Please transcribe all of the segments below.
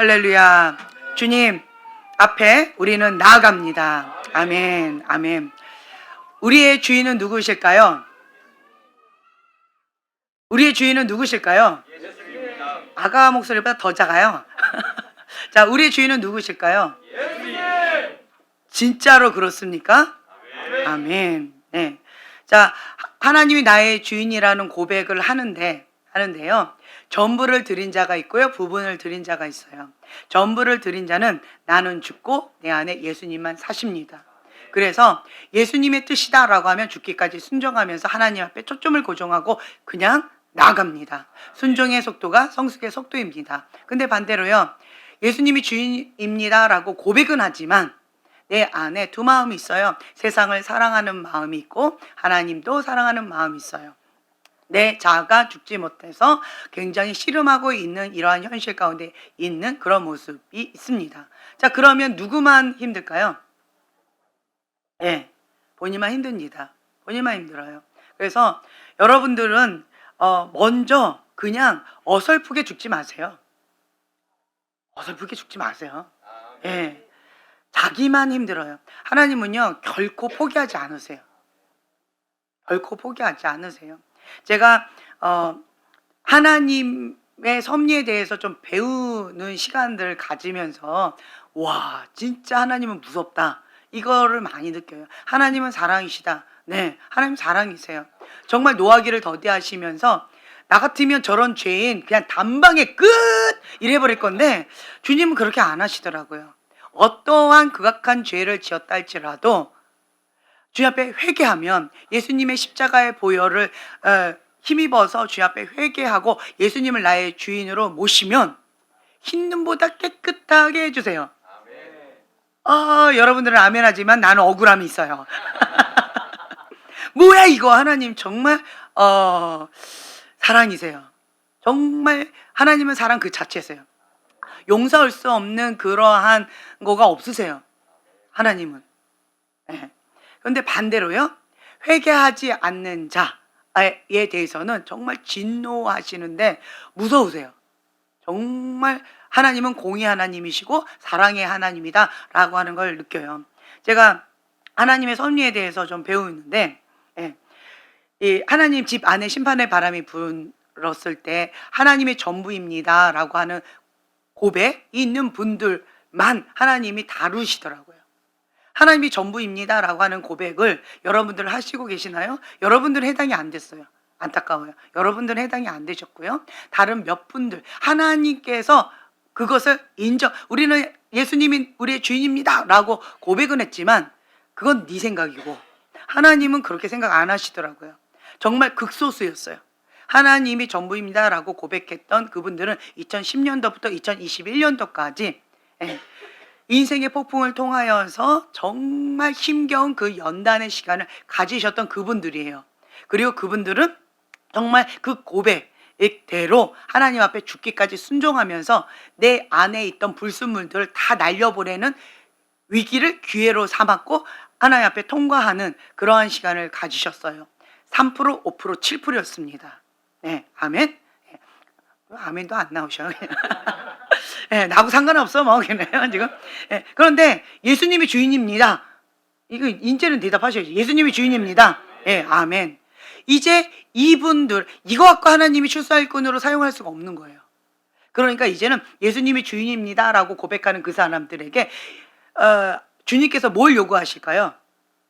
할렐루야. 주님 앞에 우리는 나아갑니다. 아멘, 아멘. 우리의 주인은 누구실까요? 우리의 주인은 누구실까요? 아가 목소리보다 더 작아요. 자, 우리의 주인은 누구실까요? 진짜로 그렇습니까? 아멘. 네. 자, 하나님이 나의 주인이라는 고백을 하는데요. 전부를 드린 자가 있고요. 부분을 드린 자가 있어요. 전부를 드린 자는 나는 죽고 내 안에 예수님만 사십니다. 그래서 예수님의 뜻이다라고 하면 죽기까지 순종하면서 하나님 앞에 초점을 고정하고 그냥 나아갑니다. 순종의 속도가 성숙의 속도입니다. 근데 반대로요. 예수님이 주인입니다라고 고백은 하지만 내 안에 두 마음이 있어요. 세상을 사랑하는 마음이 있고 하나님도 사랑하는 마음이 있어요. 내 자아가 죽지 못해서 굉장히 씨름하고 있는 이러한 현실 가운데 있는 그런 모습이 있습니다. 자, 그러면 누구만 힘들까요? 예, 본인만 힘듭니다. 본인만 힘들어요. 그래서 여러분들은 먼저 그냥 어설프게 죽지 마세요. 어설프게 죽지 마세요. 예, 자기만 힘들어요. 하나님은요 결코 포기하지 않으세요. 결코 포기하지 않으세요. 제가 하나님의 섭리에 대해서 좀 배우는 시간들을 가지면서 와, 진짜 하나님은 무섭다, 이거를 많이 느껴요. 하나님은 사랑이시다. 네, 하나님 사랑이세요. 정말 노하기를 더디하시면서 나 같으면 저런 죄인 그냥 단방에 끝 이래버릴 건데 주님은 그렇게 안 하시더라고요. 어떠한 극악한 죄를 지었다 할지라도 주님 앞에 회개하면 예수님의 십자가의 보혈을 힘입어서 주님 앞에 회개하고 예수님을 나의 주인으로 모시면 흰 눈보다 깨끗하게 해주세요. 여러분들은 아멘 하지만 나는 억울함이 있어요. 뭐야 이거, 하나님 정말 사랑이세요. 정말 하나님은 사랑 그 자체세요. 용서할 수 없는 그러한 거가 없으세요. 하나님은. 네. 그런데 반대로요, 회개하지 않는 자에 대해서는 정말 진노하시는데 무서우세요. 정말 하나님은 공의 하나님이시고 사랑의 하나님이다 라고 하는 걸 느껴요. 제가 하나님의 섭리에 대해서 좀 배우는데 이 하나님 집 안에 심판의 바람이 불었을 때 하나님의 전부입니다 라고 하는 고백이 있는 분들만 하나님이 다루시더라고요. 하나님이 전부입니다 라고 하는 고백을 여러분들 하시고 계시나요? 여러분들은 해당이 안 됐어요. 안타까워요. 여러분들은 해당이 안 되셨고요. 다른 몇 분들, 하나님께서 그것을 우리는 예수님이 우리의 주인입니다 라고 고백은 했지만 그건 네 생각이고 하나님은 그렇게 생각 안 하시더라고요. 정말 극소수였어요. 하나님이 전부입니다 라고 고백했던 그분들은 2010년도부터 2021년도까지 인생의 폭풍을 통하여서 정말 힘겨운 그 연단의 시간을 가지셨던 그분들이에요. 그리고 그분들은 정말 그 고백대로 하나님 앞에 죽기까지 순종하면서 내 안에 있던 불순물들을 다 날려보내는 위기를 기회로 삼았고 하나님 앞에 통과하는 그러한 시간을 가지셨어요. 3%, 5%, 7%였습니다. 네, 아멘. 아멘도 안 나오셔. 네, 나하고 상관없어 뭐 그네요 지금. 네, 그런데 예수님이 주인입니다. 이거 인제는 대답하셔야지. 예수님이 주인입니다. 네, 아멘. 이제 이분들 이거 갖고 하나님이 출사일꾼으로 사용할 수가 없는 거예요. 그러니까 이제는 예수님이 주인입니다 라고 고백하는 그 사람들에게 주님께서 뭘 요구하실까요?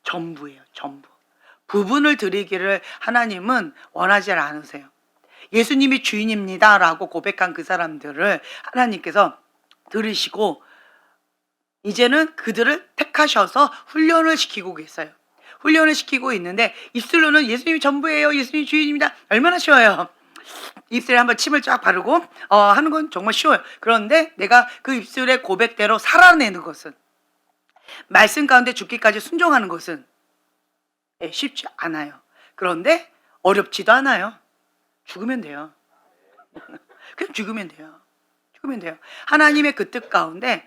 전부예요. 전부. 부분을 드리기를 하나님은 원하지 않으세요. 예수님이 주인입니다 라고 고백한 그 사람들을 하나님께서 들으시고 이제는 그들을 택하셔서 훈련을 시키고 계세요. 훈련을 시키고 있는데 입술로는 예수님이 전부예요, 예수님이 주인입니다, 얼마나 쉬워요. 입술에 한번 침을 쫙 바르고 하는 건 정말 쉬워요. 그런데 내가 그 입술의 고백대로 살아내는 것은, 말씀 가운데 죽기까지 순종하는 것은 쉽지 않아요. 그런데 어렵지도 않아요. 죽으면 돼요. 그냥 죽으면 돼요. 죽으면 돼요. 하나님의 그 뜻 가운데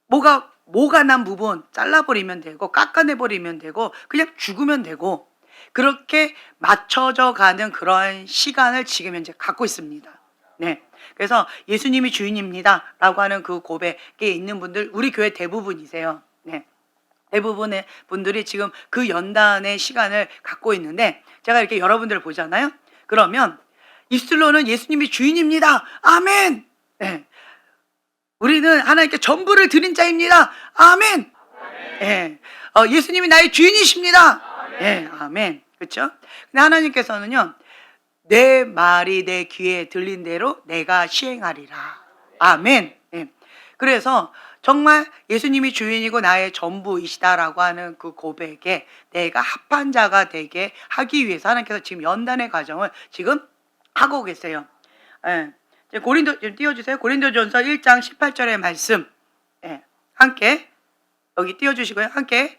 뭐가 난 부분 잘라버리면 되고 깎아내버리면 되고 그냥 죽으면 되고 그렇게 맞춰져 가는 그러한 시간을 지금 현재 갖고 있습니다. 네. 그래서 예수님이 주인입니다. 라고 하는 그 고백에 있는 분들, 우리 교회 대부분이세요. 네. 대부분의 분들이 지금 그 연단의 시간을 갖고 있는데, 제가 이렇게 여러분들을 보잖아요. 그러면 입술로는 예수님이 주인입니다. 아멘. 네. 우리는 하나님께 전부를 드린 자입니다. 아멘. 예. 예수님이 나의 주인이십니다. 예, 아멘. 그렇죠? 근데 하나님께서는요, 내 말이 내 귀에 들린 대로 내가 시행하리라. 아멘. 예. 그래서 정말 예수님이 주인이고 나의 전부이시다라고 하는 그 고백에 내가 합한 자가 되게 하기 위해서 하나님께서 지금 연단의 과정을 지금 하고 계세요. 예. 이제 고린도 좀 띄워주세요. 고린도전서 1장 18절의 말씀. 예. 함께 여기 띄워주시고요. 함께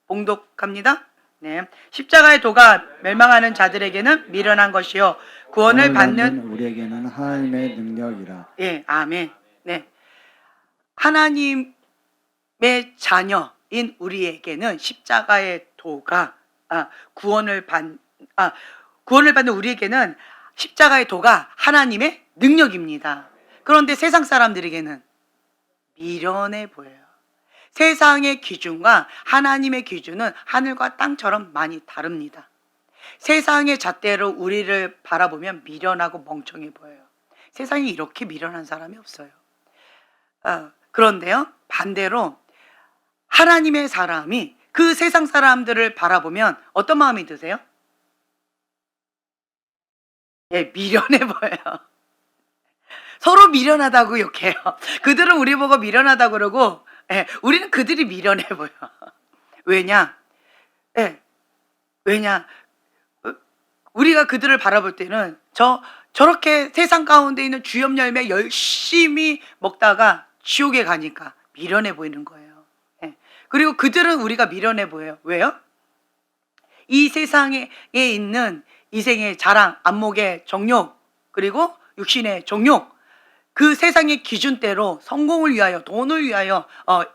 봉독합니다. 네. 십자가의 도가 멸망하는 자들에게는 미련한 것이요 구원을 받는 우리에게는 하나님의 능력이라. 예, 아멘. 네. 하나님의 자녀인 우리에게는 십자가의 도가 구원을 받는 우리에게는 십자가의 도가 하나님의 능력입니다. 그런데 세상 사람들에게는 미련해 보여요. 세상의 기준과 하나님의 기준은 하늘과 땅처럼 많이 다릅니다. 세상의 잣대로 우리를 바라보면 미련하고 멍청해 보여요. 세상에 이렇게 미련한 사람이 없어요. 그런데요, 반대로 하나님의 사람이 그 세상 사람들을 바라보면 어떤 마음이 드세요? 예, 미련해 보여요. 서로 미련하다고 욕해요. 그들은 우리 보고 미련하다고 그러고, 예, 우리는 그들이 미련해 보여. 왜냐? 예, 왜냐? 우리가 그들을 바라볼 때는 저렇게 세상 가운데 있는 주염 열매 열심히 먹다가 지옥에 가니까 미련해 보이는 거예요. 예. 그리고 그들은 우리가 미련해 보여요. 왜요? 이 세상에 있는 이생의 자랑, 안목의 정욕, 그리고 육신의 정욕, 그 세상의 기준대로 성공을 위하여, 돈을 위하여,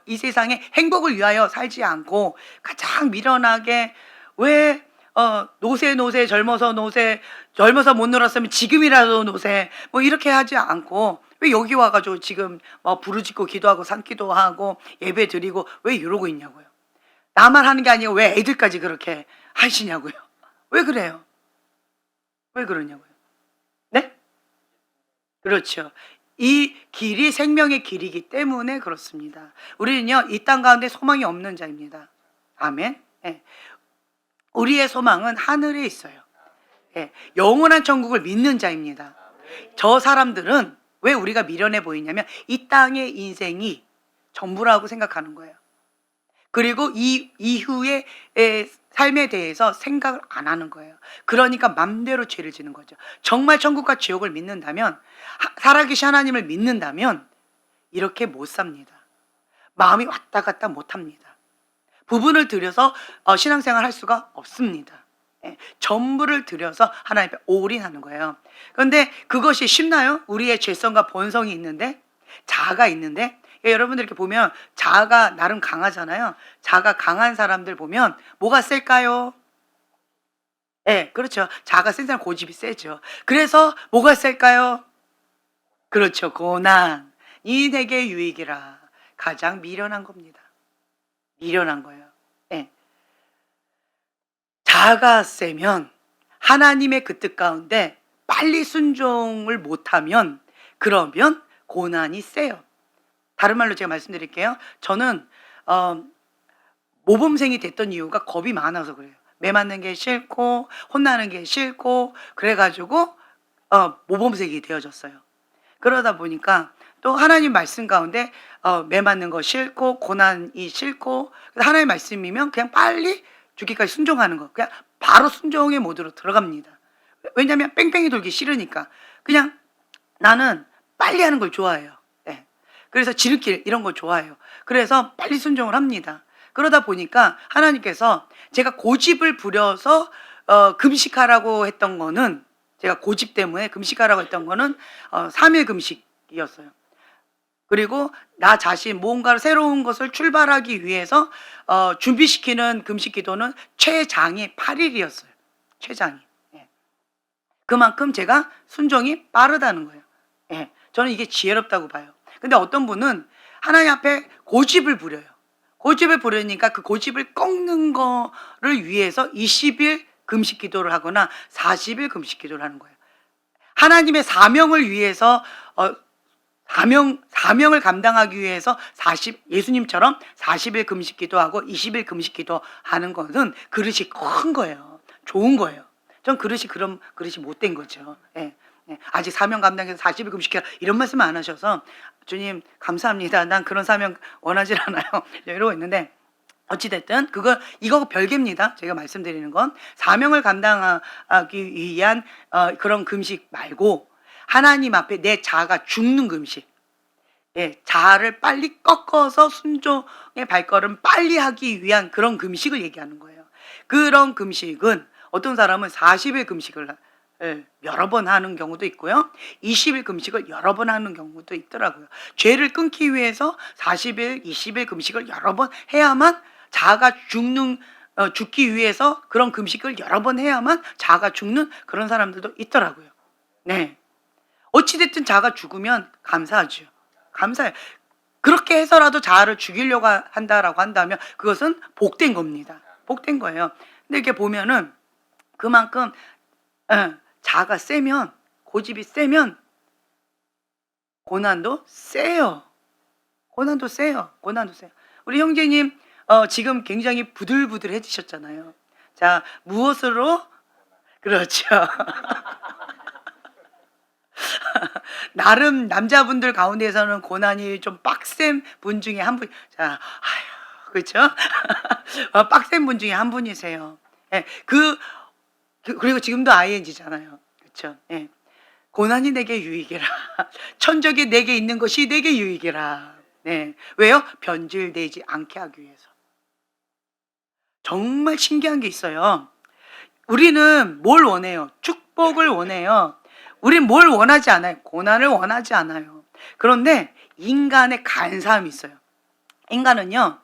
이 세상의 행복을 위하여 살지 않고 가장 미련하게 왜 노세 젊어서 못 놀았으면 지금이라도 노세 뭐 이렇게 하지 않고 왜 여기 와가지고 지금 부르짖고 기도하고 산기도 하고 예배 드리고 왜 이러고 있냐고요. 나만 하는 게 아니고 왜 애들까지 그렇게 하시냐고요. 왜 그래요? 왜 그러냐고요. 네? 그렇죠. 이 길이 생명의 길이기 때문에 그렇습니다. 우리는요, 이 땅 가운데 소망이 없는 자입니다. 아멘. 네. 우리의 소망은 하늘에 있어요. 네. 영원한 천국을 믿는 자입니다. 저 사람들은 왜 우리가 미련해 보이냐면 이 땅의 인생이 전부라고 생각하는 거예요. 그리고 이 이후의 삶에 대해서 생각을 안 하는 거예요. 그러니까 맘대로 죄를 지는 거죠. 정말 천국과 지옥을 믿는다면, 살아계신 하나님을 믿는다면 이렇게 못 삽니다. 마음이 왔다 갔다 못 합니다. 부분을 들여서 신앙생활 할 수가 없습니다. 전부를 들여서 하나님 앞에 올인하는 거예요. 그런데 그것이 쉽나요? 우리의 죄성과 본성이 있는데, 자아가 있는데, 여러분들 이렇게 보면 자아가 나름 강하잖아요. 자아가 강한 사람들 보면 뭐가 셀까요? 네, 그렇죠. 자아가 센 사람 고집이 세죠. 그래서 뭐가 셀까요? 그렇죠. 고난. 이 내게 유익이라. 가장 미련한 겁니다. 미련한 거예요. 네. 자아가 세면 하나님의 그 뜻 가운데 빨리 순종을 못하면 그러면 고난이 세요. 다른 말로 제가 말씀드릴게요. 저는 모범생이 됐던 이유가 겁이 많아서 그래요. 매 맞는 게 싫고 혼나는 게 싫고 그래가지고 모범생이 되어졌어요. 그러다 보니까 또 하나님 말씀 가운데 매 맞는 거 싫고 고난이 싫고 하나님 말씀이면 그냥 빨리 죽기까지 순종하는 거, 그냥 바로 순종의 모드로 들어갑니다. 왜냐하면 뺑뺑이 돌기 싫으니까. 그냥 나는 빨리 하는 걸 좋아해요. 네. 그래서 지름길 이런 거 좋아해요. 그래서 빨리 순종을 합니다. 그러다 보니까 하나님께서 제가 고집을 부려서 금식하라고 했던 거는, 제가 고집 때문에 금식하라고 했던 거는 3일 금식이었어요. 그리고 나 자신 뭔가를 새로운 것을 출발하기 위해서 준비시키는 금식 기도는 최장이 8일이었어요. 최장이. 예. 그만큼 제가 순종이 빠르다는 거예요. 예, 저는 이게 지혜롭다고 봐요. 근데 어떤 분은 하나님 앞에 고집을 부려요. 고집을 부르니까 그 고집을 꺾는 거를 위해서 20일 금식 기도를 하거나 40일 금식 기도를 하는 거예요. 하나님의 사명을 위해서 사명을 감당하기 위해서 예수님처럼 40일 금식 기도하고 20일 금식 기도하는 것은 그릇이 큰 거예요. 좋은 거예요. 전 그런 그릇이 못된 거죠. 예. 예. 아직 사명 감당해서 40일 금식해라 이런 말씀 안 하셔서 주님 감사합니다. 난 그런 사명 원하질 않아요. 이러고 있는데 어찌됐든 이거 별개입니다. 제가 말씀드리는 건 사명을 감당하기 위한 그런 금식 말고 하나님 앞에 내 자아가 죽는 금식. 예, 자아를 빨리 꺾어서 순종의 발걸음 빨리 하기 위한 그런 금식을 얘기하는 거예요. 그런 금식은 어떤 사람은 40일 금식을 여러 번 하는 경우도 있고요. 20일 금식을 여러 번 하는 경우도 있더라고요. 죄를 끊기 위해서 40일, 20일 금식을 여러 번 해야만 자아가 죽기 위해서 그런 금식을 여러 번 해야만 자아가 죽는 그런 사람들도 있더라고요. 네. 어찌됐든 자아가 죽으면 감사하죠. 감사해요. 그렇게 해서라도 자아를 죽이려고 한다라고 한다면 그것은 복된 겁니다. 복된 거예요. 근데 이렇게 보면은 그만큼 자아가 세면, 고집이 세면 고난도 세요. 고난도 세요. 고난도 세요. 우리 형제님 지금 굉장히 부들부들해지셨잖아요. 자, 무엇으로? 그렇죠. 나름 남자분들 가운데서는 고난이 좀 빡센 분 중에 한 분. 자, 아휴, 그렇죠? 빡센 분 중에 한 분이세요. 예, 그리고 지금도 ING잖아요. 그렇죠? 예. 고난이 내게 유익이라. 천적이 내게 있는 것이 내게 유익이라. 네. 왜요? 변질되지 않게 하기 위해서. 정말 신기한 게 있어요. 우리는 뭘 원해요? 축복을 원해요. 우린 뭘 원하지 않아요? 고난을 원하지 않아요. 그런데 인간의 간사함이 있어요. 인간은요,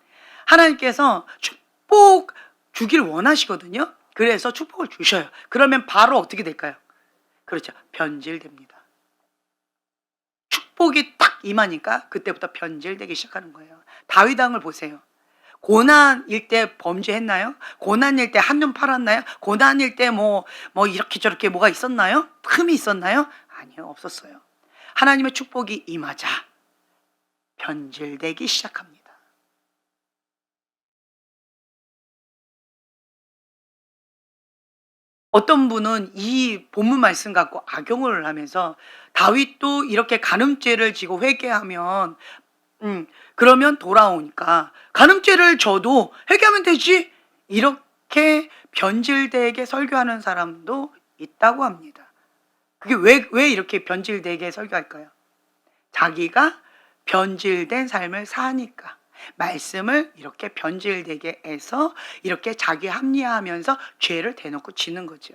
하나님께서 축복 주길 원하시거든요. 그래서 축복을 주셔요. 그러면 바로 어떻게 될까요? 그렇죠. 변질됩니다. 축복이 딱 임하니까 그때부터 변질되기 시작하는 거예요. 다윗 왕을 보세요. 고난일 때 범죄했나요? 고난일 때 한눈 팔았나요? 고난일 때 뭐 이렇게 저렇게 뭐가 있었나요? 흠이 있었나요? 아니요, 없었어요. 하나님의 축복이 임하자 변질되기 시작합니다. 어떤 분은 이 본문 말씀 갖고 악용을 하면서 다윗도 이렇게 간음죄를 지고 회개하면 그러면 돌아오니까 간음죄를 져도 회개하면 되지 이렇게 변질되게 설교하는 사람도 있다고 합니다. 그게 왜 이렇게 변질되게 설교할까요? 자기가 변질된 삶을 사니까 말씀을 이렇게 변질되게 해서 이렇게 자기 합리화하면서 죄를 대놓고 지는 거죠.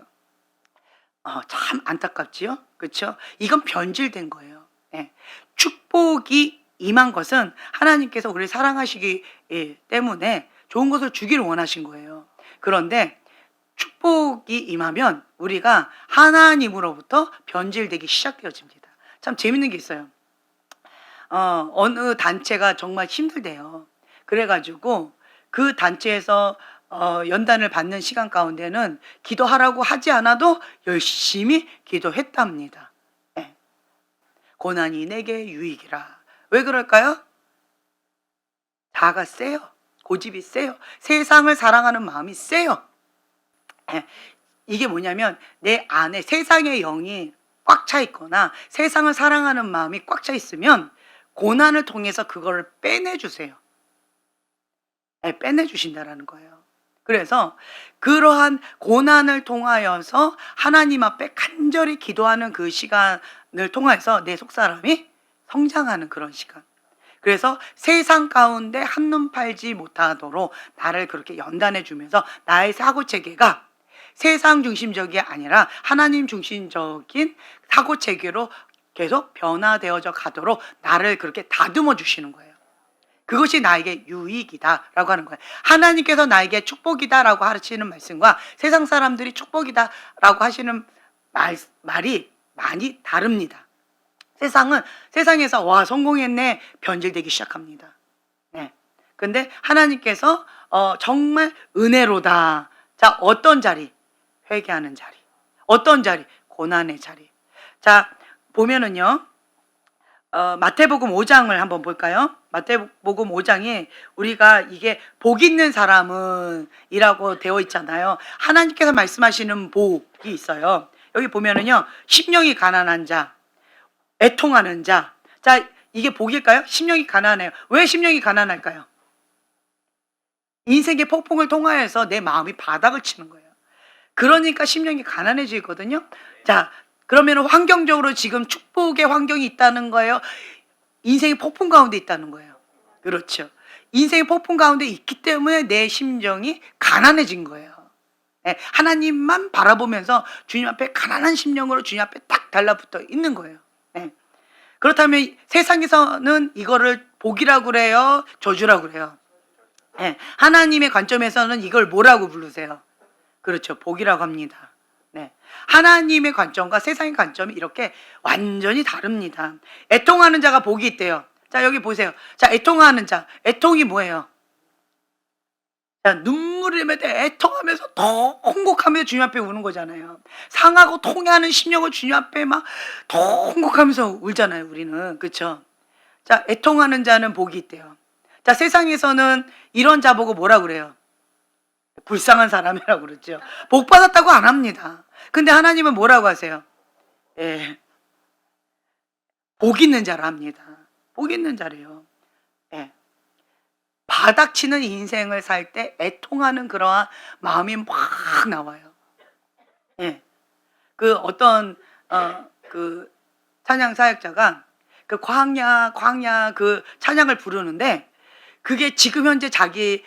참 안타깝지요? 그렇죠? 이건 변질된 거예요. 예. 축복이 임한 것은 하나님께서 우리를 사랑하시기 때문에 좋은 것을 주기를 원하신 거예요. 그런데 축복이 임하면 우리가 하나님으로부터 변질되기 시작되어집니다. 참 재밌는 게 있어요. 어느 단체가 정말 힘들대요. 그래가지고 그 단체에서 연단을 받는 시간 가운데는 기도하라고 하지 않아도 열심히 기도했답니다. 예. 고난이 내게 유익이라. 왜 그럴까요? 자아가 세요. 고집이 세요. 세상을 사랑하는 마음이 세요. 예. 이게 뭐냐면 내 안에 세상의 영이 꽉 차 있거나 세상을 사랑하는 마음이 꽉 차 있으면 고난을 통해서 그거를 빼내주세요. 네, 빼내주신다라는 거예요. 그래서 그러한 고난을 통하여서 하나님 앞에 간절히 기도하는 그 시간을 통해서 내 속사람이 성장하는 그런 시간. 그래서 세상 가운데 한눈 팔지 못하도록 나를 그렇게 연단해 주면서 나의 사고체계가 세상 중심적이 아니라 하나님 중심적인 사고체계로 계속 변화되어져 가도록 나를 그렇게 다듬어 주시는 거예요. 그것이 나에게 유익이다라고 하는 거예요. 하나님께서 나에게 축복이다라고 하시는 말씀과 세상 사람들이 축복이다라고 하시는 말이 많이 다릅니다. 세상에서 와 성공했네 변질되기 시작합니다. 네. 근데 하나님께서 정말 은혜로다. 자, 어떤 자리? 회개하는 자리. 어떤 자리? 고난의 자리. 자, 보면은요. 마태복음 5장을 한번 볼까요? 마태복음 5장에 우리가 이게 복 있는 사람은 이라고 되어 있잖아요. 하나님께서 말씀하시는 복이 있어요. 여기 보면은요. 심령이 가난한 자, 애통하는 자. 자, 이게 복일까요? 심령이 가난해요. 왜 심령이 가난할까요? 인생의 폭풍을 통하여서 내 마음이 바닥을 치는 거예요. 그러니까 심령이 가난해지거든요. 자, 그러면 환경적으로 지금 축복의 환경이 있다는 거예요? 인생의 폭풍 가운데 있다는 거예요. 그렇죠. 인생의 폭풍 가운데 있기 때문에 내 심정이 가난해진 거예요. 네, 하나님만 바라보면서 주님 앞에 가난한 심령으로 주님 앞에 딱 달라붙어 있는 거예요. 네. 그렇다면 세상에서는 이거를 복이라고 그래요? 저주라고 그래요? 네, 하나님의 관점에서는 이걸 뭐라고 부르세요? 그렇죠. 복이라고 합니다. 네. 하나님의 관점과 세상의 관점이 이렇게 완전히 다릅니다. 애통하는 자가 복이 있대요. 자, 여기 보세요. 자, 애통하는 자. 애통이 뭐예요? 자, 눈물을 흘릴 때 애통하면서 더 홍곡하면서 주님 앞에 우는 거잖아요. 상하고 통해하는 심령을 주님 앞에 막 더 홍곡하면서 울잖아요, 우리는. 그렇죠? 자, 애통하는 자는 복이 있대요. 자, 세상에서는 이런 자 보고 뭐라 그래요? 불쌍한 사람이라고 그러죠. 복 받았다고 안 합니다. 근데 하나님은 뭐라고 하세요? 예. 복 있는 자라 합니다. 복 있는 자래요. 예. 바닥치는 인생을 살 때 애통하는 그러한 마음이 막 나와요. 예. 그 어떤 그 찬양 사역자가 그 광야 그 찬양을 부르는데 그게 지금 현재 자기의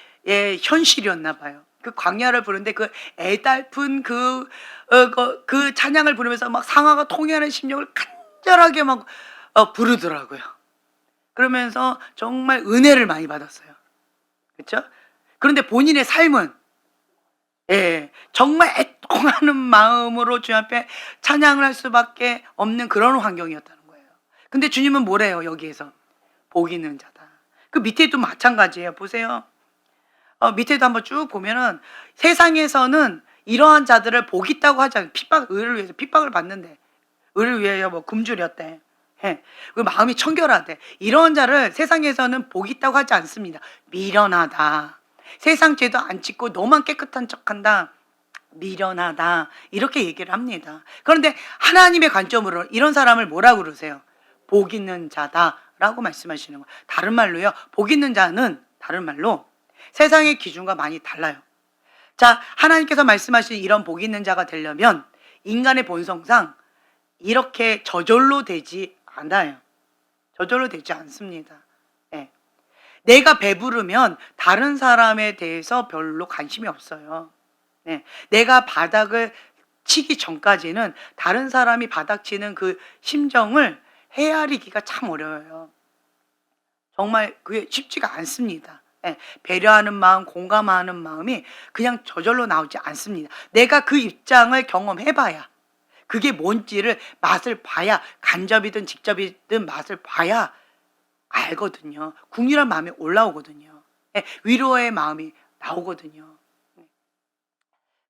현실이었나 봐요. 그 광야를 부르는데 그 애달픈 그 찬양을 부르면서 막 상하가 통해하는 심령을 간절하게 막 부르더라고요. 그러면서 정말 은혜를 많이 받았어요. 그렇죠? 그런데 본인의 삶은 정말 애통하는 마음으로 주님 앞에 찬양을 할 수밖에 없는 그런 환경이었다는 거예요. 근데 주님은 뭐래요? 여기에서 복 있는 자다. 그 밑에도 마찬가지예요. 보세요. 밑에도 한번 쭉 보면은 세상에서는 이러한 자들을 복 있다고 하지 않아요. 의를 위해서 핍박을 받는데 의를 위하여 뭐 굶주렸대. 그 마음이 청결하대. 이런 자를 세상에서는 복 있다고 하지 않습니다. 미련하다. 세상 죄도 안 짓고 너만 깨끗한 척한다. 미련하다. 이렇게 얘기를 합니다. 그런데 하나님의 관점으로 이런 사람을 뭐라고 그러세요? 복 있는 자다라고 말씀하시는 거예요. 다른 말로요. 복 있는 자는 다른 말로 세상의 기준과 많이 달라요. 자, 하나님께서 말씀하신 이런 복 있는 자가 되려면 인간의 본성상 이렇게 저절로 되지 않아요. 저절로 되지 않습니다. 네. 내가 배부르면 다른 사람에 대해서 별로 관심이 없어요. 네. 내가 바닥을 치기 전까지는 다른 사람이 바닥치는 그 심정을 헤아리기가 참 어려워요. 정말 그게 쉽지가 않습니다. 예, 배려하는 마음, 공감하는 마음이 그냥 저절로 나오지 않습니다. 내가 그 입장을 경험해봐야, 그게 뭔지를 맛을 봐야, 간접이든 직접이든 맛을 봐야 알거든요. 국률한 마음이 올라오거든요. 예, 위로의 마음이 나오거든요.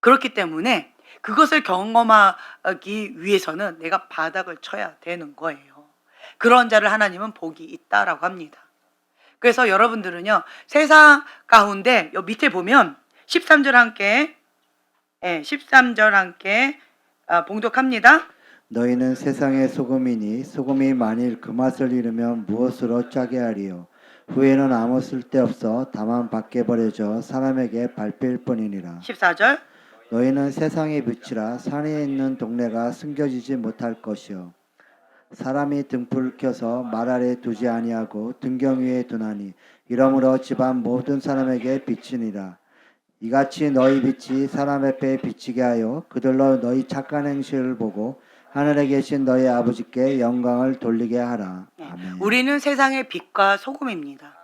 그렇기 때문에 그것을 경험하기 위해서는 내가 바닥을 쳐야 되는 거예요. 그런 자를 하나님은 복이 있다라고 합니다. 그래서 여러분들은요, 세상 가운데 요 밑에 보면 13절 함께 13절 함께 봉독합니다. 너희는 세상의 소금이니 소금이 만일 그 맛을 잃으면 무엇으로 짜게 하리요? 후에는 아무 쓸데없어 다만 밖에 버려져 사람에게 밟힐 뿐이니라. 14절. 너희는 세상의 빛이라 산에 있는 동네가 숨겨지지 못할 것이요. 사람이 등불을 켜서 말 아래 두지 아니하고 등경 위에 두나니 이러므로 집안 모든 사람에게 비치니라. 이같이 너희 빛이 사람 앞에 비치게 하여 그들로 너희 착한 행실을 보고 하늘에 계신 너희 아버지께 영광을 돌리게 하라. 아멘. 우리는 세상의 빛과 소금입니다.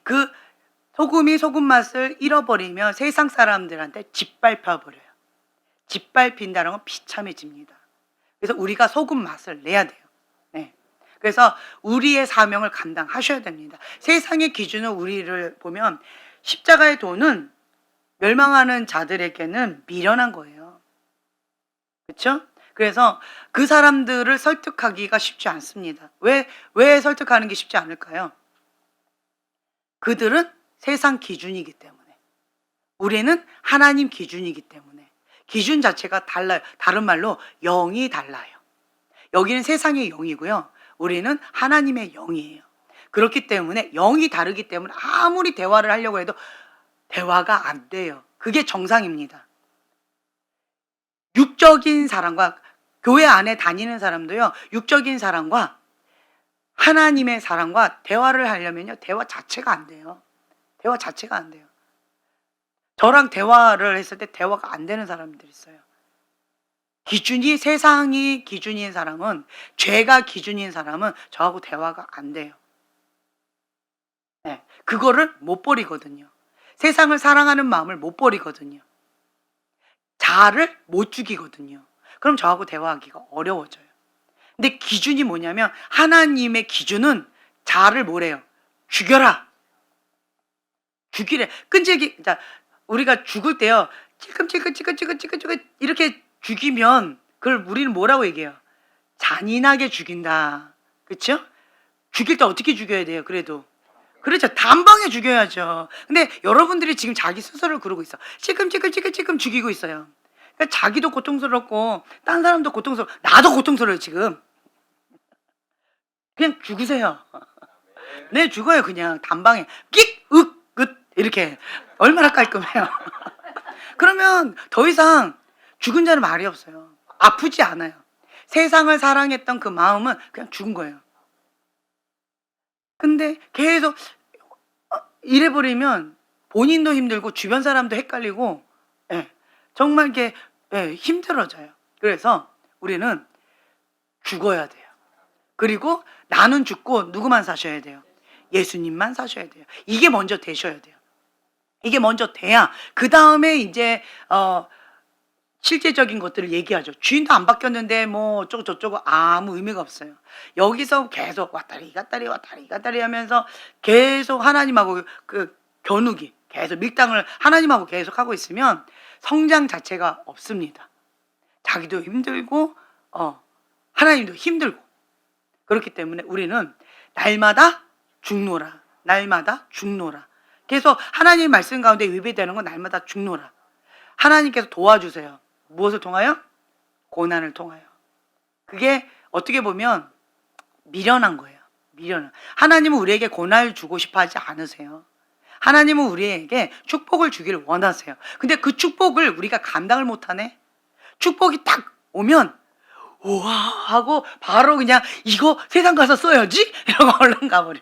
그 소금이 소금 맛을 잃어버리면 세상 사람들한테 짓밟혀 버려요. 짓밟힌다는 건 비참해집니다. 그래서 우리가 소금 맛을 내야 돼요. 그래서 우리의 사명을 감당하셔야 됩니다. 세상의 기준은 우리를 보면 십자가의 도는 멸망하는 자들에게는 미련한 거예요. 그렇죠? 그래서 그 사람들을 설득하기가 쉽지 않습니다. 왜 설득하는 게 쉽지 않을까요? 그들은 세상 기준이기 때문에. 우리는 하나님 기준이기 때문에. 기준 자체가 달라요. 다른 말로 영이 달라요. 여기는 세상의 영이고요. 우리는 하나님의 영이에요. 그렇기 때문에 영이 다르기 때문에 아무리 대화를 하려고 해도 대화가 안 돼요. 그게 정상입니다. 육적인 사람과 교회 안에 다니는 사람도요. 육적인 사람과 하나님의 사람과 대화를 하려면요. 대화 자체가 안 돼요. 대화 자체가 안 돼요. 저랑 대화를 했을 때 대화가 안 되는 사람들이 있어요. 기준이 세상이 기준인 사람은 죄가 기준인 사람은 저하고 대화가 안 돼요. 네, 그거를 못 버리거든요. 세상을 사랑하는 마음을 못 버리거든요. 자아를 못 죽이거든요. 그럼 저하고 대화하기가 어려워져요. 근데 기준이 뭐냐면 하나님의 기준은 자아를 뭐래요? 죽여라. 죽이래. 끈질기. 자, 우리가 죽을 때요. 찔끔찔끔찔끔찔끔찔끔 이렇게 죽이면 그걸 우리는 뭐라고 얘기해요? 잔인하게 죽인다. 그렇죠? 죽일 때 어떻게 죽여야 돼요? 그래도. 그렇죠. 단방에 죽여야죠. 근데 여러분들이 지금 자기 스스로를 그러고 있어. 찔끔찔끔찔끔 죽이고 있어요. 그러니까 자기도 고통스럽고 딴 사람도 고통스럽고 나도 고통스러워요 지금. 그냥 죽으세요. 네, 죽어요 그냥 단방에. 끽! 윽! 끝! 이렇게. 얼마나 깔끔해요. 그러면 더 이상 죽은 자는 말이 없어요. 아프지 않아요. 세상을 사랑했던 그 마음은 그냥 죽은 거예요. 근데 계속 이래버리면 본인도 힘들고 주변 사람도 헷갈리고 정말 이게 힘들어져요. 그래서 우리는 죽어야 돼요. 그리고 나는 죽고 누구만 사셔야 돼요? 예수님만 사셔야 돼요. 이게 먼저 되셔야 돼요. 이게 먼저 돼야 그 다음에 이제 실제적인 것들을 얘기하죠. 주인도 안 바뀌었는데 뭐 어쩌고 저쩌고 아무 의미가 없어요. 여기서 계속 왔다리 갔다리 하면서 계속 하나님하고 그 겨누기 계속 밀당을 하나님하고 계속 하고 있으면 성장 자체가 없습니다. 자기도 힘들고 하나님도 힘들고. 그렇기 때문에 우리는 날마다 죽노라. 날마다 죽노라. 계속 하나님 말씀 가운데 위배되는 건 날마다 죽노라. 하나님께서 도와주세요. 무엇을 통하여? 고난을 통하여. 그게 어떻게 보면 미련한 거예요. 미련한. 하나님은 우리에게 고난을 주고 싶어 하지 않으세요. 하나님은 우리에게 축복을 주기를 원하세요. 근데 그 축복을 우리가 감당을 못하네. 축복이 딱 오면 우와 하고 바로 그냥 이거 세상 가서 써야지 이러고 얼른 가버려.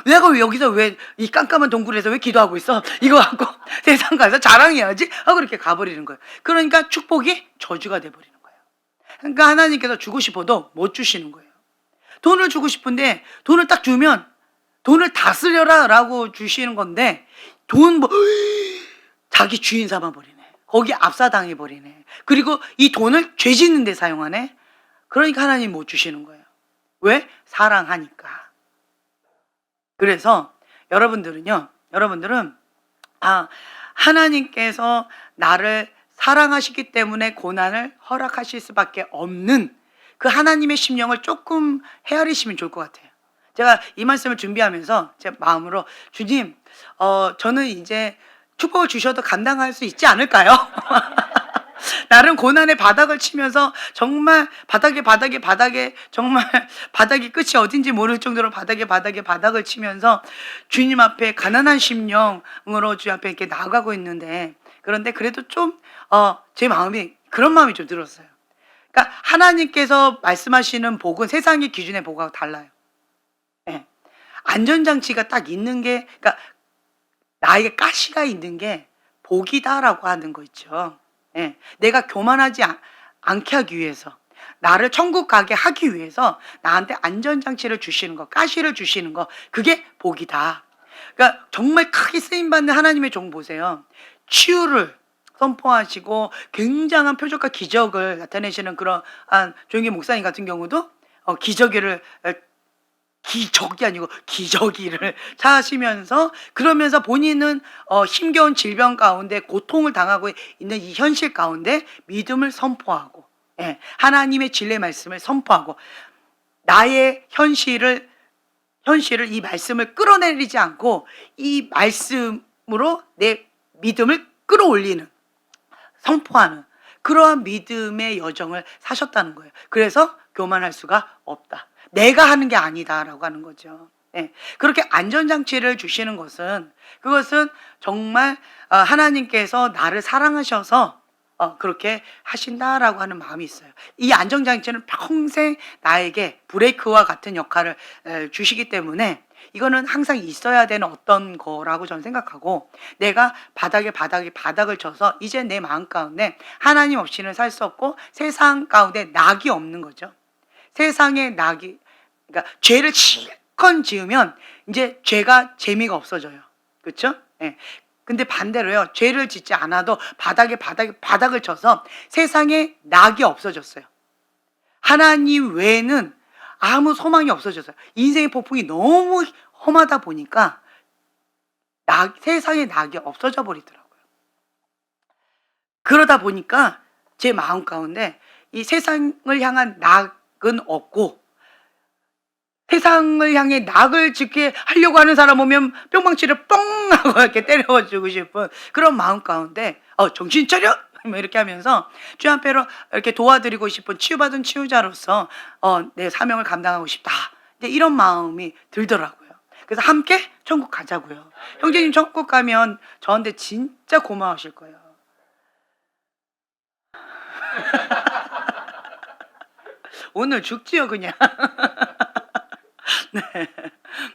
내가 왜 여기서 왜 이 깜깜한 동굴에서 왜 기도하고 있어? 이거 갖고 세상 가서 자랑해야지 하고 이렇게 가버리는 거예요. 그러니까 축복이 저주가 돼버리는 거예요. 그러니까 하나님께서 주고 싶어도 못 주시는 거예요. 돈을 주고 싶은데 돈을 딱 주면 돈을 다 쓰려라 라고 주시는 건데 돈 자기 주인 삼아버리네. 거기 압사당해버리네. 그리고 이 돈을 죄 짓는 데 사용하네. 그러니까 하나님 못 주시는 거예요. 왜? 사랑하니까. 그래서 여러분들은 하나님께서 나를 사랑하시기 때문에 고난을 허락하실 수밖에 없는 그 하나님의 심령을 조금 헤아리시면 좋을 것 같아요. 제가 이 말씀을 준비하면서 제 마음으로 주님 저는 이제 축복을 주셔도 감당할 수 있지 않을까요? 나름 고난의 바닥을 치면서 정말 바닥에 정말 바닥이 끝이 어딘지 모를 정도로 바닥을 치면서 주님 앞에 가난한 심령으로 주 앞에 이렇게 나아가고 있는데 그런데 그래도 좀 제 마음이 그런 마음이 좀 들었어요. 그러니까 하나님께서 말씀하시는 복은 세상의 기준의 복하고 달라요. 네. 안전장치가 딱 있는 게 그러니까 나에게 가시가 있는 게 복이다라고 하는 거 있죠. 네. 내가 교만하지 않게 하기 위해서 나를 천국 가게 하기 위해서 나한테 안전장치를 주시는 거, 가시를 주시는 거 그게 복이다. 그러니까 정말 크게 쓰임받는 하나님의 종 보세요. 치유를 선포하시고 굉장한 표적과 기적을 나타내시는 그런 조영기 목사님 같은 경우도 기저귀를 기적이 아니고 기저귀를 차시면서, 그러면서 본인은 힘겨운 질병 가운데 고통을 당하고 있는 이 현실 가운데 믿음을 선포하고, 하나님의 진리의 말씀을 선포하고, 나의 현실을 이 말씀을 끌어내리지 않고 이 말씀으로 내 믿음을 끌어올리는, 선포하는 그러한 믿음의 여정을 사셨다는 거예요. 그래서 교만할 수가 없다. 내가 하는 게 아니다라고 하는 거죠. 그렇게 안전장치를 주시는 것은, 그것은 정말 하나님께서 나를 사랑하셔서 그렇게 하신다라고 하는 마음이 있어요. 이 안전장치는 평생 나에게 브레이크와 같은 역할을 주시기 때문에 이거는 항상 있어야 되는 어떤 거라고 저는 생각하고, 내가 바닥을 쳐서 이제 내 마음 가운데 하나님 없이는 살 수 없고 세상 가운데 낙이 없는 거죠. 세상에 낙이, 그러니까 죄를 실컷 지으면 이제 죄가 재미가 없어져요. 그렇죠? 근데 반대로요, 죄를 짓지 않아도 바닥을 쳐서 세상에 낙이 없어졌어요. 하나님 외에는 아무 소망이 없어졌어요. 인생의 폭풍이 너무 험하다 보니까 세상에 낙이 없어져 버리더라고요. 그러다 보니까 제 마음 가운데 이 세상을 향한 낙은 없고, 세상을 향해 낙을 짓게 하려고 하는 사람 오면 뿅망치를 뻥 하고 이렇게 때려주고 싶은 그런 마음 가운데 정신 차려! 이렇게 하면서 주 앞에로 이렇게 도와드리고 싶은 치유받은 치유자로서 내 사명을 감당하고 싶다, 이런 마음이 들더라고요. 그래서 함께 천국 가자고요. 형제님 천국 가면 저한테 진짜 고마우실 거예요. 오늘 죽지요 그냥.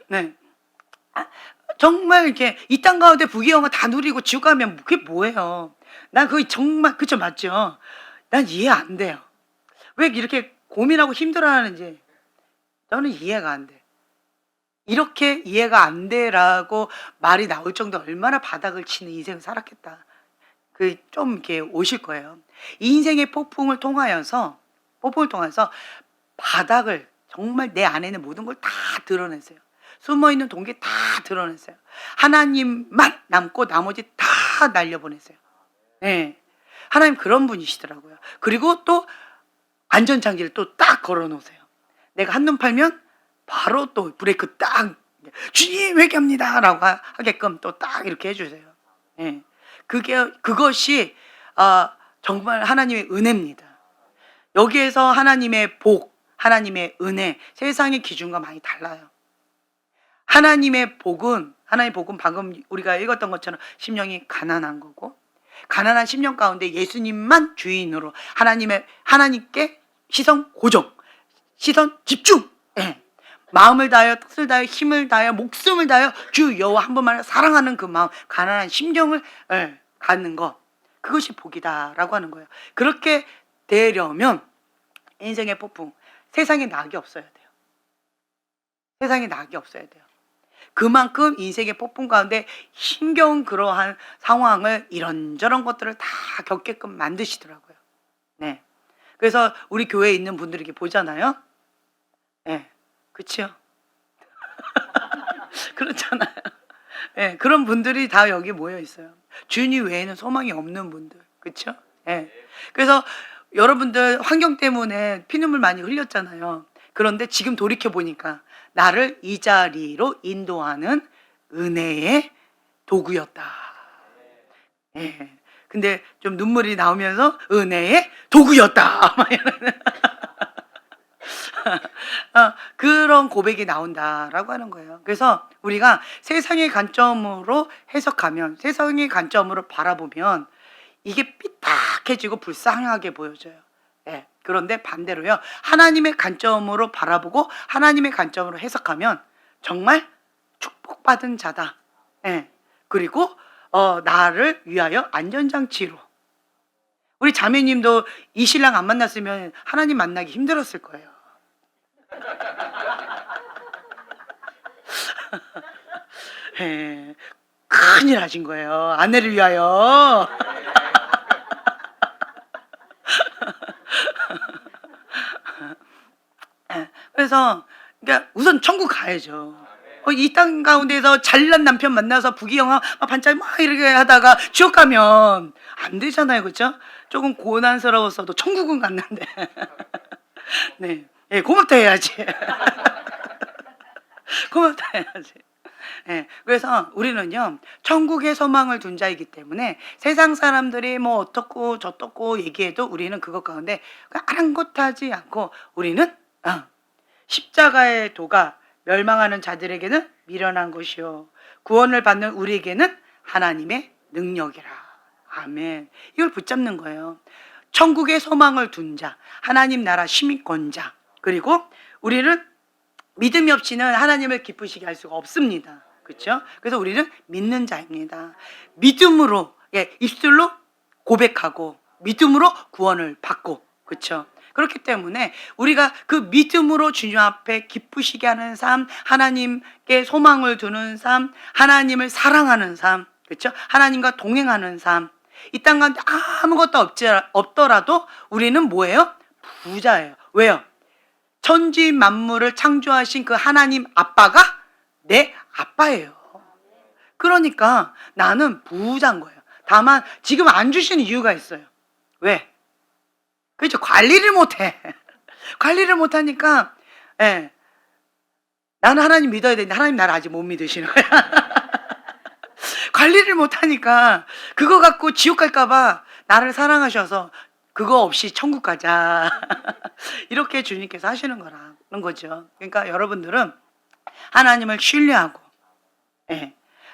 네. 정말 이렇게 이 땅 가운데 부귀영화 다 누리고 지옥 가면 그게 뭐예요? 난 그게 정말, 그쵸, 맞죠? 난 이해 안 돼요. 왜 이렇게 고민하고 힘들어하는지 저는 이해가 안 돼. 이렇게 이해가 안 돼라고 말이 나올 정도 얼마나 바닥을 치는 인생을 살았겠다. 좀 이렇게 오실 거예요. 이 인생의 폭풍을 통하여서 바닥을, 정말 내 안에 있는 모든 걸 다 드러내세요. 숨어있는 동기 다 드러내세요. 하나님만 남고 나머지 다 날려보내세요. 하나님 그런 분이시더라고요. 그리고 또 안전장치를 또 딱 걸어놓으세요. 내가 한눈 팔면 바로 또 브레이크 딱, 주님 회개합니다 라고 하게끔 또 딱 이렇게 해주세요. 그것이 정말 하나님의 은혜입니다. 여기에서 하나님의 복, 하나님의 은혜, 세상의 기준과 많이 달라요. 하나님의 복은 방금 우리가 읽었던 것처럼 심령이 가난한 거고, 가난한 심령 가운데 예수님만 주인으로 하나님께 시선 고정, 시선 집중, 마음을 다하여, 뜻을 다하여, 힘을 다하여, 목숨을 다하여 주 여호와 한 분만을 사랑하는 그 마음, 가난한 심령을 갖는 것, 그것이 복이다라고 하는 거예요. 그렇게 되려면 인생의 폭풍, 세상에 낙이 없어야 돼요. 세상에 낙이 없어야 돼요. 그만큼 인생의 폭풍 가운데 힘겨운 그러한 상황을, 이런저런 것들을 다 겪게끔 만드시더라고요. 그래서 우리 교회에 있는 분들에게 보잖아요. 그치요? 그렇잖아요. 그런 분들이 다 여기 모여 있어요. 주님 외에는 소망이 없는 분들. 그쵸? 그래서 여러분들 환경 때문에 피눈물 많이 흘렸잖아요. 그런데 지금 돌이켜보니까 나를 이 자리로 인도하는 은혜의 도구였다. 근데 좀 눈물이 나오면서 은혜의 도구였다. 막 이러는 그런 고백이 나온다라고 하는 거예요. 그래서 우리가 세상의 관점으로 해석하면, 세상의 관점으로 바라보면 이게 삐딱해지고 불쌍하게 보여져요. 그런데 반대로요, 하나님의 관점으로 바라보고 하나님의 관점으로 해석하면 정말 축복받은 자다. 그리고 나를 위하여 안전장치로. 우리 자매님도 이 신랑 안 만났으면 하나님 만나기 힘들었을 거예요. 큰일 하신 거예요. 아내를 위하여. 그러면서 그러니까 우선 천국 가야죠. 이 땅 가운데서 잘난 남편 만나서 부귀영화 막 반짝 막 이렇게 하다가 지옥 가면 안 되잖아요, 그렇죠? 조금 고난스러웠어도 천국은 갔는데, 네, 예, 고맙다 해야지. 고맙다 해야지. 예, 그래서 우리는요, 천국의 소망을 둔 자이기 때문에 세상 사람들이 뭐 어떻고 저떻고 얘기해도 우리는 그것 가운데 아랑곳하지 않고 우리는 십자가의 도가 멸망하는 자들에게는 미련한 것이요 구원을 받는 우리에게는 하나님의 능력이라. 아멘. 이걸 붙잡는 거예요. 천국의 소망을 둔 자, 하나님 나라 시민권자, 그리고 우리는 믿음이 없이는 하나님을 기쁘시게 할 수가 없습니다. 그렇죠? 그래서 우리는 믿는 자입니다. 믿음으로, 입술로 고백하고 믿음으로 구원을 받고, 그렇죠? 그렇기 때문에 우리가 그 믿음으로 주님 앞에 기쁘시게 하는 삶, 하나님께 소망을 두는 삶, 하나님을 사랑하는 삶, 그렇죠? 하나님과 동행하는 삶. 이 땅 가운데 아무것도 없더라도 우리는 뭐예요? 부자예요. 왜요? 천지 만물을 창조하신 그 하나님 아빠가 내 아빠예요. 그러니까 나는 부자인 거예요. 다만 지금 안 주시는 이유가 있어요. 왜? 그렇죠. 관리를 못해. 관리를 못하니까, 예. 나는 하나님 믿어야 되는데 하나님 나를 아직 못 믿으시는 거야. 관리를 못하니까 그거 갖고 지옥 갈까봐 나를 사랑하셔서 그거 없이 천국 가자. 이렇게 주님께서 하시는 거라는 거죠. 그러니까 여러분들은 하나님을 신뢰하고,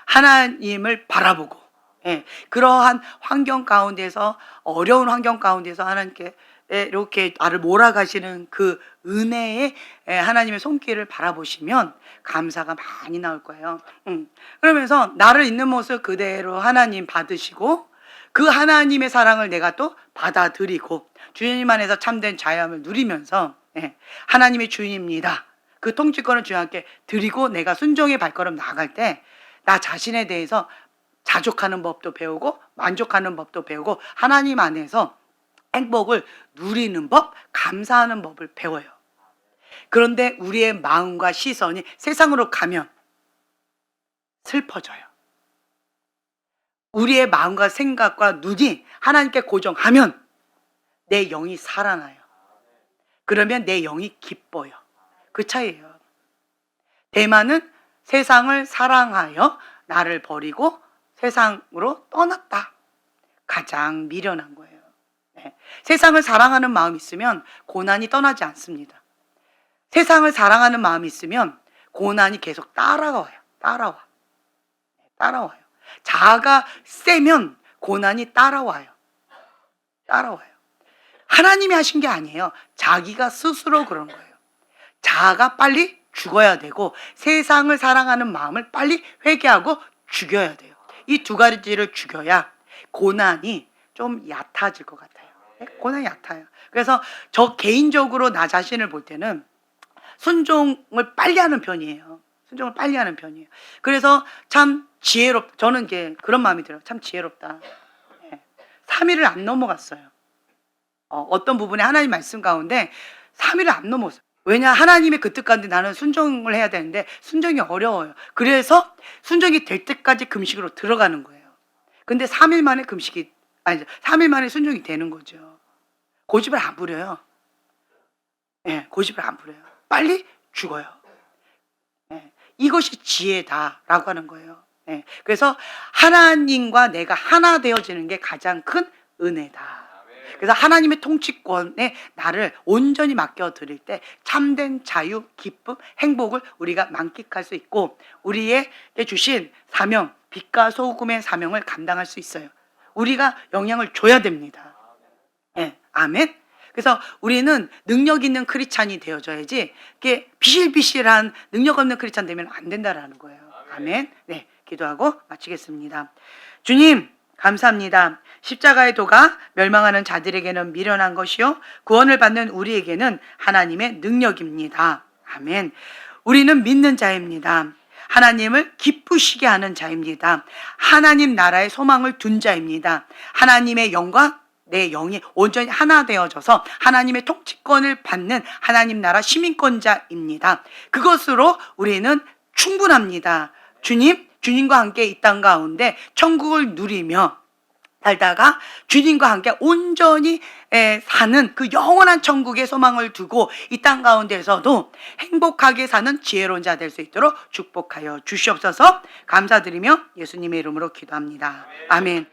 하나님을 바라보고, 그러한 환경 가운데서, 어려운 환경 가운데서 하나님께 이렇게 나를 몰아가시는 그 은혜의 하나님의 손길을 바라보시면 감사가 많이 나올 거예요. 그러면서 나를 있는 모습 그대로 하나님 받으시고 그 하나님의 사랑을 내가 또 받아들이고 주님 안에서 참된 자유함을 누리면서 하나님의 주인입니다. 그 통치권을 주님께 드리고 내가 순종의 발걸음 나아갈 때 나 자신에 대해서 자족하는 법도 배우고 만족하는 법도 배우고 하나님 안에서 행복을 누리는 법, 감사하는 법을 배워요. 그런데 우리의 마음과 시선이 세상으로 가면 슬퍼져요. 우리의 마음과 생각과 눈이 하나님께 고정하면 내 영이 살아나요. 그러면 내 영이 기뻐요. 그 차이예요. 대만은 세상을 사랑하여 나를 버리고 세상으로 떠났다. 가장 미련한 거예요. 세상을 사랑하는 마음이 있으면 고난이 떠나지 않습니다. 세상을 사랑하는 마음이 있으면 고난이 계속 따라와요. 따라와요. 자아가 세면 고난이 따라와요. 하나님이 하신 게 아니에요. 자기가 스스로 그런 거예요. 자아가 빨리 죽어야 되고 세상을 사랑하는 마음을 빨리 회개하고 죽여야 돼요. 이 두 가지를 죽여야 고난이 좀 얕아질 것 같아요. 고난이 얕아요. 그래서 저 개인적으로 나 자신을 볼 때는 순종을 빨리 하는 편이에요. 그래서 참 지혜롭다. 저는 이제 그런 마음이 들어요. 참 지혜롭다. 3일을 안 넘어갔어요. 어떤 부분에 하나님 말씀 가운데 3일을 안 넘었어요. 왜냐, 하나님의 그 뜻 가운데 나는 순종을 해야 되는데 순종이 어려워요. 그래서 순종이 될 때까지 금식으로 들어가는 거예요. 근데 3일 만에 3일 만에 순종이 되는 거죠. 고집을 안 부려요. 고집을 안 부려요. 빨리 죽어요. 이것이 지혜다라고 하는 거예요. 그래서 하나님과 내가 하나 되어지는 게 가장 큰 은혜다. 그래서 하나님의 통치권에 나를 온전히 맡겨드릴 때 참된 자유, 기쁨, 행복을 우리가 만끽할 수 있고 우리에게 주신 사명, 빛과 소금의 사명을 감당할 수 있어요. 우리가 영향을 줘야 됩니다. 아멘. 그래서 우리는 능력 있는 크리스찬이 되어줘야지 이게 비실비실한 능력 없는 크리스찬 되면 안 된다라는 거예요. 아멘. 네, 기도하고 마치겠습니다. 주님, 감사합니다. 십자가의 도가 멸망하는 자들에게는 미련한 것이요 구원을 받는 우리에게는 하나님의 능력입니다. 아멘. 우리는 믿는 자입니다. 하나님을 기쁘시게 하는 자입니다. 하나님 나라의 소망을 둔 자입니다. 하나님의 영광, 내 영이 온전히 하나 되어져서 하나님의 통치권을 받는 하나님 나라 시민권자입니다. 그것으로 우리는 충분합니다. 주님과 함께 이 땅 가운데 천국을 누리며 살다가 주님과 함께 온전히 사는 그 영원한 천국의 소망을 두고 이 땅 가운데서도 행복하게 사는 지혜로운 자 될 수 있도록 축복하여 주시옵소서. 감사드리며 예수님의 이름으로 기도합니다. 아멘.